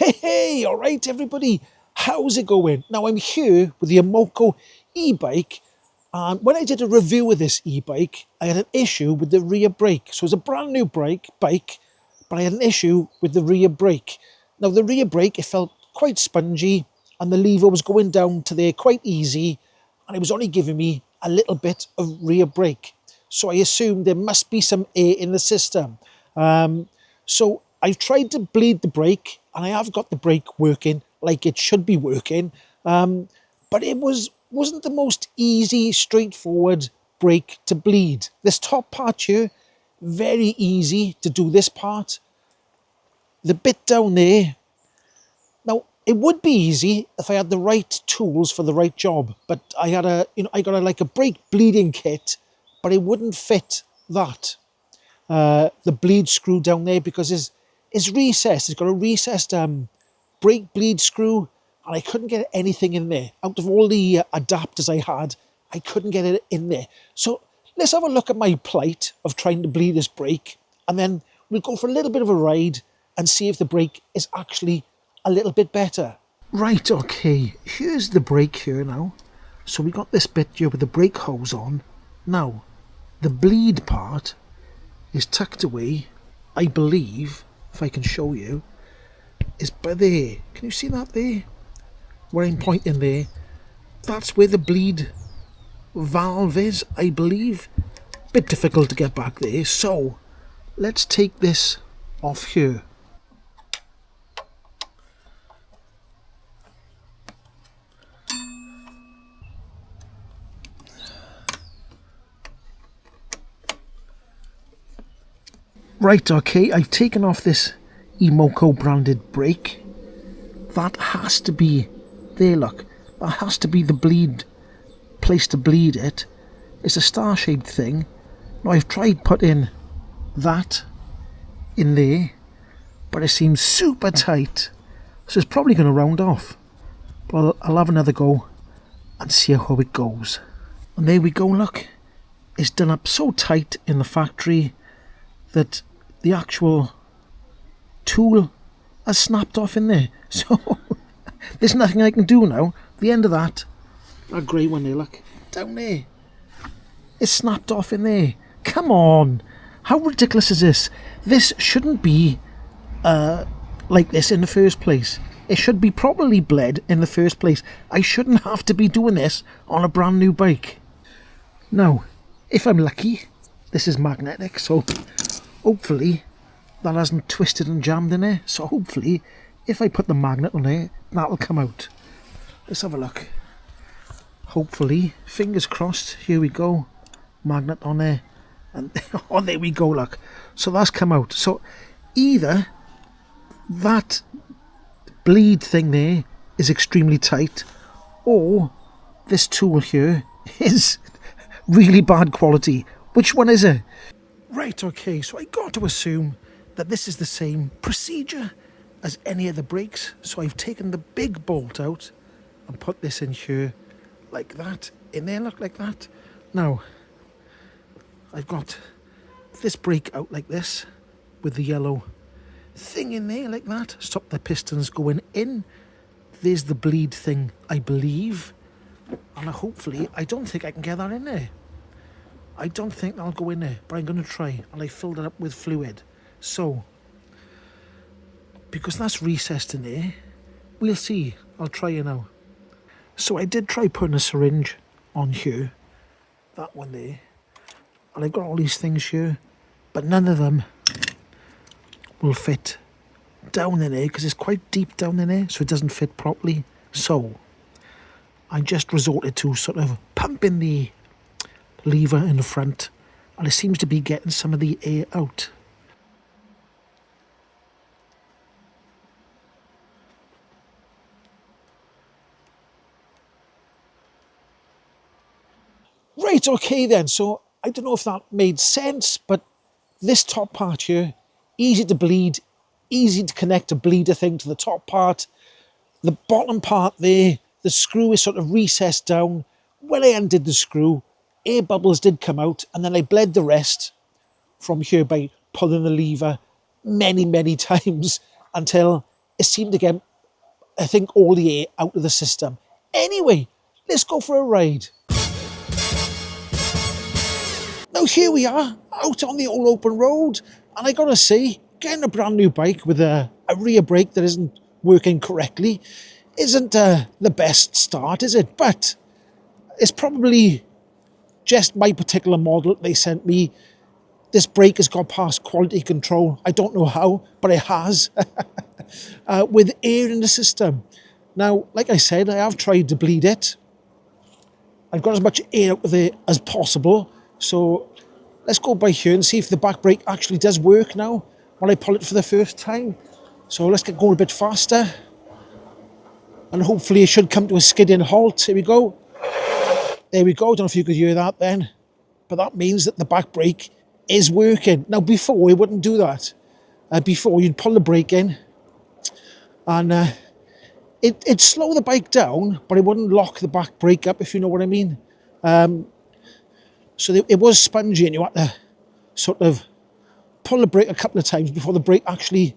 Hey, all right, everybody. How's it going? Now, I'm here with the Emoko e-bike, and when I did a review of this e-bike, I had an issue with the rear brake. So it's a brand new bike, but I had an issue with the rear brake. Now, the rear brake, it felt quite spongy, and the lever was going down to there quite easy, and it was only giving me a little bit of rear brake. So I assumed there must be some air in the system. So I've tried to bleed the brake, and I have got the brake working like it should be working, but it wasn't the most easy, straightforward brake to bleed. This top part here, very easy to do this part. The bit down there, now it would be easy if I had the right tools for the right job, but I had I got like a brake bleeding kit, but it wouldn't fit that. The bleed screw down there, because it's recessed. It's got a recessed brake bleed screw, and I couldn't get anything in there. Out of all the adapters I had, I couldn't get it in there. So let's have a look at my plight of trying to bleed this brake, and then we'll go for a little bit of a ride and see if the brake is actually a little bit better. Right, okay, here's the brake here now. So we got this bit here with the brake hose on. Now, the bleed part is tucked away, I believe, if I can show you, is by there. Can you see that there? Where I'm pointing there, that's where the bleed valve is, I believe. Bit difficult to get back there, so let's take this off here. Right, okay, I've taken off this Emoko branded brake. That has to be, there look, that has to be the bleed place to bleed it. It's a star-shaped thing. Now I've tried putting that in there, but it seems super tight. So it's probably going to round off. But I'll have another go and see how it goes. And there we go, look. It's done up so tight in the factory that the actual tool has snapped off in there. So there's nothing I can do now. The end of that grey one there, look, down there, it's snapped off in there. Come on, how ridiculous is this? This shouldn't be like this in the first place. It should be properly bled in the first place. I shouldn't have to be doing this on a brand new bike. Now, if I'm lucky, this is magnetic, so hopefully that hasn't twisted and jammed in there. So hopefully, if I put the magnet on there, that'll come out. Let's have a look. Hopefully, fingers crossed, here we go. Magnet on there. And oh, there we go, look. So that's come out. So either that bleed thing there is extremely tight, or this tool here is really bad quality. Which one is it? Right, okay, so I got to assume that this is the same procedure as any of the brakes. So I've taken the big bolt out and put this in here like that. In there, look, like that. Now, I've got this brake out like this with the yellow thing in there like that. Stop the pistons going in. There's the bleed thing, I believe. And hopefully, I don't think I can get that in there. I don't think that'll go in there, but I'm going to try. And I filled it up with fluid. So, because that's recessed in there, we'll see. I'll try it now. So I did try putting a syringe on here. That one there. And I've got all these things here, but none of them will fit down in there, because it's quite deep down in there, so it doesn't fit properly. So I just resorted to sort of pumping the lever in the front, and it seems to be getting some of the air out. Right, okay then, so I don't know if that made sense, but this top part here, easy to bleed, easy to connect a bleeder thing to the top part. The bottom part there, the screw is sort of recessed down. When I undid the screw, air bubbles did come out, and then I bled the rest from here by pulling the lever many times until it seemed to get, I think, all the air out of the system. Anyway, let's go for a ride. Now here we are, out on the old open road, and I gotta say, getting a brand new bike with a rear brake that isn't working correctly isn't the best start, is it? But it's probably just my particular model they sent me. This brake has got past quality control. I don't know how, but it has, with air in the system. Now, like I said, I have tried to bleed it. I've got as much air out of it as possible. So let's go by here and see if the back brake actually does work now when I pull it for the first time. So let's get going a bit faster. And hopefully it should come to a skidding halt. Here we go. There we go. Don't know if you could hear that then. But that means that the back brake is working. Now before, it wouldn't do that. Before, you'd pull the brake in and it'd slow the bike down, but it wouldn't lock the back brake up, if you know what I mean. So it was spongy, and you had to sort of pull the brake a couple of times before the brake actually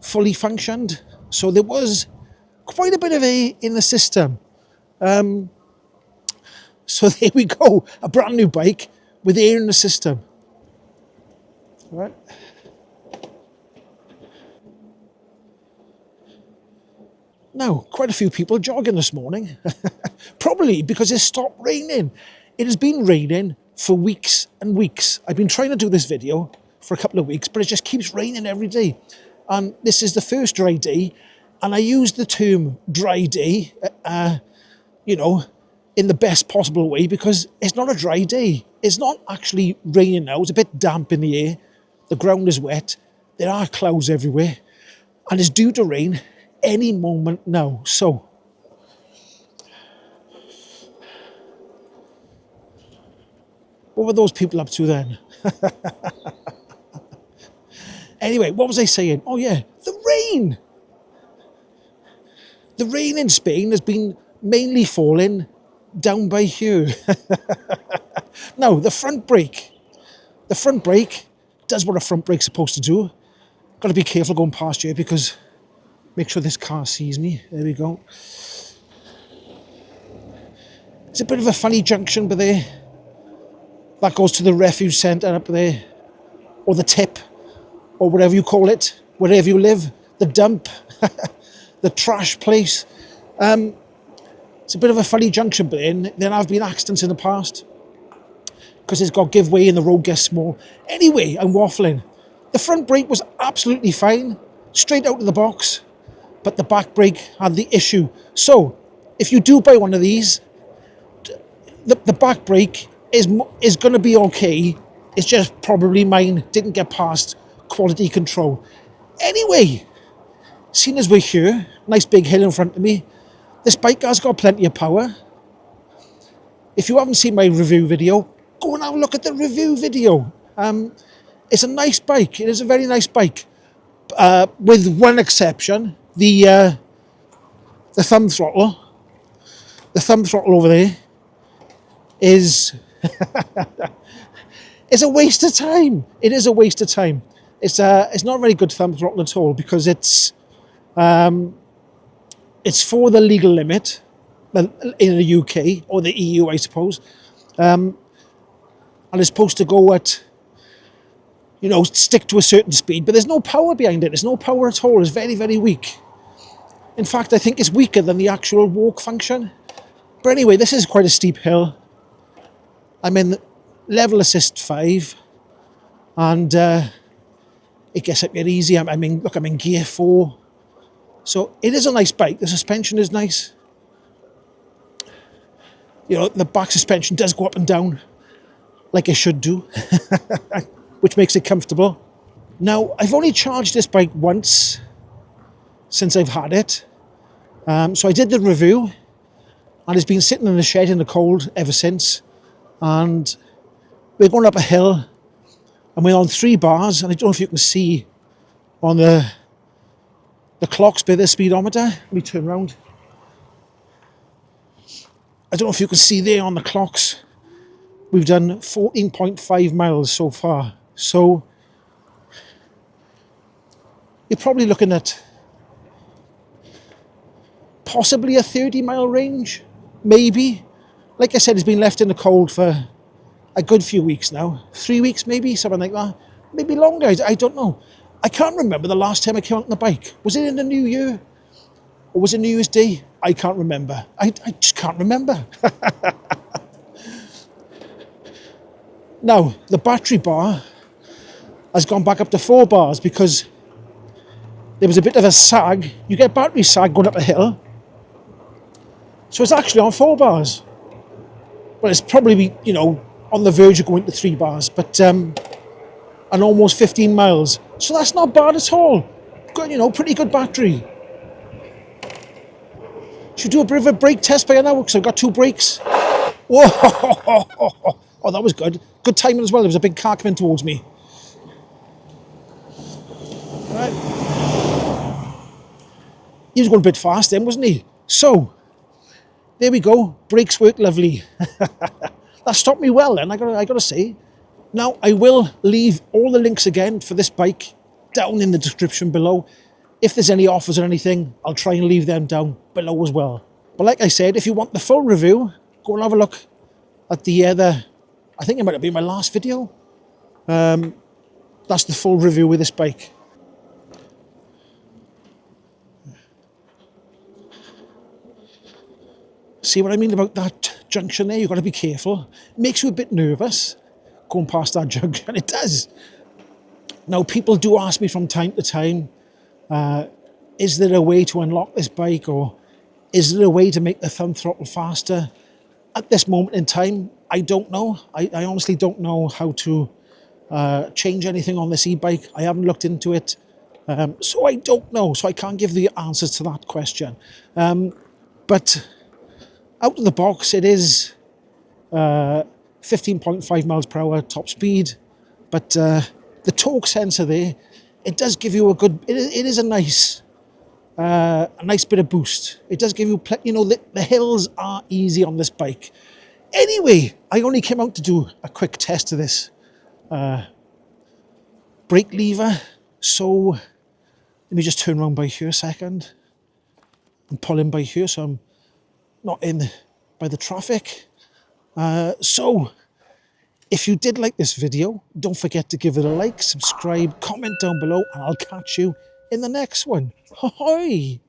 fully functioned. So there was quite a bit of air in the system. So there we go, a brand new bike with air in the system. All right. Now, quite a few people jogging this morning, probably because it stopped raining. It has been raining for weeks and weeks. I've been trying to do this video for a couple of weeks, but it just keeps raining every day. And this is the first dry day, and I use the term dry day, you know, in the best possible way, because it's not a dry day. It's not actually raining now. It's a bit damp in the air. The ground is wet. There are clouds everywhere, and it's due to rain any moment now. So what were those people up to then? Anyway, what was I saying? Oh yeah, the rain. The rain in Spain has been mainly falling down by here. Now, the front brake does what a front brake's supposed to do. Got to be careful going past here, because make sure this car sees me. There we go. It's a bit of a funny junction, but there. That goes to the refuge centre up there, or the tip, or whatever you call it, wherever you live, the dump, the trash place. It's a bit of a funny junction, but there have been accidents in the past because it's got give way and the road gets small. Anyway, I'm waffling. The front brake was absolutely fine, straight out of the box, but the back brake had the issue. So, if you do buy one of these, the back brake is going to be okay. It's just probably mine didn't get past quality control. Anyway, seeing as we're here, nice big hill in front of me, this bike has got plenty of power. If you haven't seen my review video, go and have a look at the review video. It's a nice bike. It is a very nice bike, with one exception: the thumb throttle. The thumb throttle over there is it's a waste of time. It is a waste of time. It's not a very good thumb throttle at all, because it's for the legal limit in the UK, or the EU, I suppose, and it's supposed to go at, you know, stick to a certain speed, but there's no power behind it. There's no power at all. It's very, very weak. In fact, I think it's weaker than the actual walk function. But anyway, this is quite a steep hill. I'm in level assist 5, and it gets up here easy. I'm in gear 4. So it is a nice bike. The suspension is nice. You know, the back suspension does go up and down like it should do, which makes it comfortable. Now, I've only charged this bike once since I've had it. So I did the review, and it's been sitting in the shed in the cold ever since. And we're going up a hill, and we're on 3 bars, and I don't know if you can see on the clocks by the speedometer. Let me turn around. I don't know if you can see there on the clocks. We've done 14.5 miles so far. So you're probably looking at possibly a 30-mile range, maybe. Like I said, it's been left in the cold for a good few weeks now. 3 weeks maybe, something like that. Maybe longer, I don't know. I can't remember the last time I came out on the bike. Was it in the New Year? Or was it New Year's Day? I can't remember. I just can't remember. Now, the battery bar has gone back up to 4 bars because there was a bit of a sag. You get battery sag going up a hill. So it's actually on 4 bars. Well, it's probably, you know, on the verge of going to 3 bars, but and almost 15 miles. So that's not bad at all. Good, you know, pretty good battery. Should do a bit of a brake test by now because I've got 2 brakes. Whoa! Oh, that was good. Good timing as well. There was a big car coming towards me. Right. He was going a bit fast then, wasn't he? So, there we go. Brakes work lovely. That stopped me well then, I gotta say. Now, I will leave all the links again for this bike down in the description below. If there's any offers or anything, I'll try and leave them down below as well. But like I said, if you want the full review, go and have a look at the other, I think it might have been my last video. That's the full review with this bike. See what I mean about that junction there? You've got to be careful. It makes you a bit nervous going past that junction. It does. Now, people do ask me from time to time, is there a way to unlock this bike, or is there a way to make the thumb throttle faster? At this moment in time, I don't know. I honestly don't know how to change anything on this e-bike. I haven't looked into it. So I don't know. So I can't give the answers to that question. But out of the box, it is 15.5 miles per hour top speed. But the torque sensor there, it does give you a good, it is a nice bit of boost. It does give you, you know, the hills are easy on this bike. Anyway, I only came out to do a quick test of this brake lever. So let me just turn around by here a second and pull in by here so I'm not in by the traffic. So if you did like this video, don't forget to give it a like, subscribe, comment down below, and I'll catch you in the next one. Ahoy!